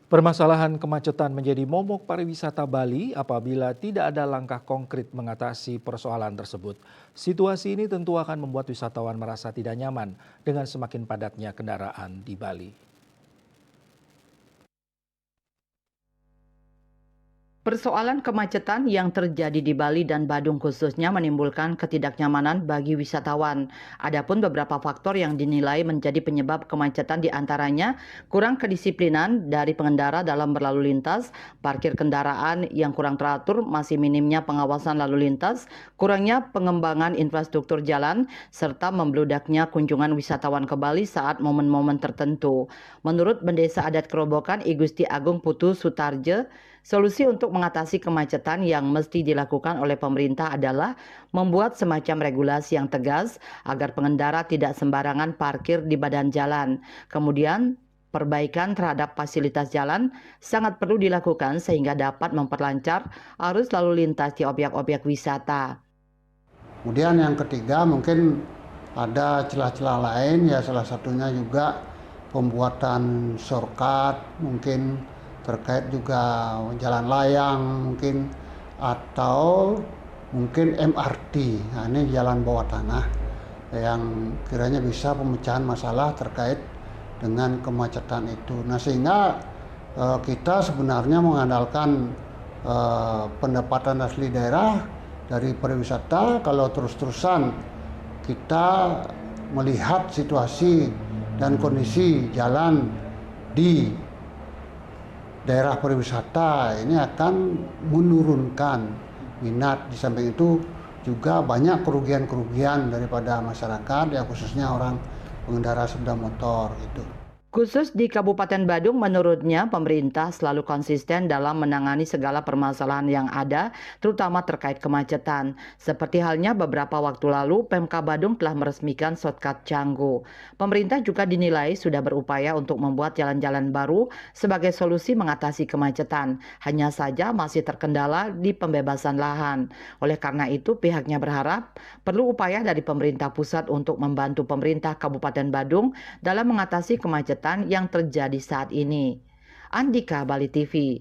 Permasalahan kemacetan menjadi momok pariwisata Bali apabila tidak ada langkah konkret mengatasi persoalan tersebut. Situasi ini tentu akan membuat wisatawan merasa tidak nyaman dengan semakin padatnya kendaraan di Bali. Persoalan kemacetan yang terjadi di Bali dan Badung khususnya menimbulkan ketidaknyamanan bagi wisatawan. Adapun beberapa faktor yang dinilai menjadi penyebab kemacetan diantaranya kurang kedisiplinan dari pengendara dalam berlalu lintas, parkir kendaraan yang kurang teratur, masih minimnya pengawasan lalu lintas, kurangnya pengembangan infrastruktur jalan, serta membludaknya kunjungan wisatawan ke Bali saat momen-momen tertentu. Menurut Bendesa Adat Kerobokan I Gusti Agung Putu Sutarje, solusi untuk mengatasi kemacetan yang mesti dilakukan oleh pemerintah adalah membuat semacam regulasi yang tegas agar pengendara tidak sembarangan parkir di badan jalan. Kemudian, perbaikan terhadap fasilitas jalan sangat perlu dilakukan sehingga dapat memperlancar arus lalu lintas di objek-objek wisata. Kemudian yang ketiga mungkin ada celah-celah lain, ya salah satunya juga pembuatan shortcut mungkin terkait juga jalan layang mungkin, atau mungkin MRT. Nah, ini jalan bawah tanah yang kiranya bisa pemecahan masalah terkait dengan kemacetan itu. Nah, sehingga kita sebenarnya mengandalkan pendapatan asli daerah dari pariwisata. Kalau terus-terusan kita melihat situasi dan kondisi jalan di daerah pariwisata ini akan menurunkan minat. Di samping itu juga banyak kerugian-kerugian daripada masyarakat, ya khususnya orang pengendara sepeda motor gitu. Khusus di Kabupaten Badung, menurutnya pemerintah selalu konsisten dalam menangani segala permasalahan yang ada, terutama terkait kemacetan. Seperti halnya beberapa waktu lalu, Pemkab Badung telah meresmikan shortcut Canggu. Pemerintah juga dinilai sudah berupaya untuk membuat jalan-jalan baru sebagai solusi mengatasi kemacetan. Hanya saja masih terkendala di pembebasan lahan. Oleh karena itu, pihaknya berharap perlu upaya dari pemerintah pusat untuk membantu pemerintah Kabupaten Badung dalam mengatasi kemacetan yang terjadi saat ini. Andika, Bali TV.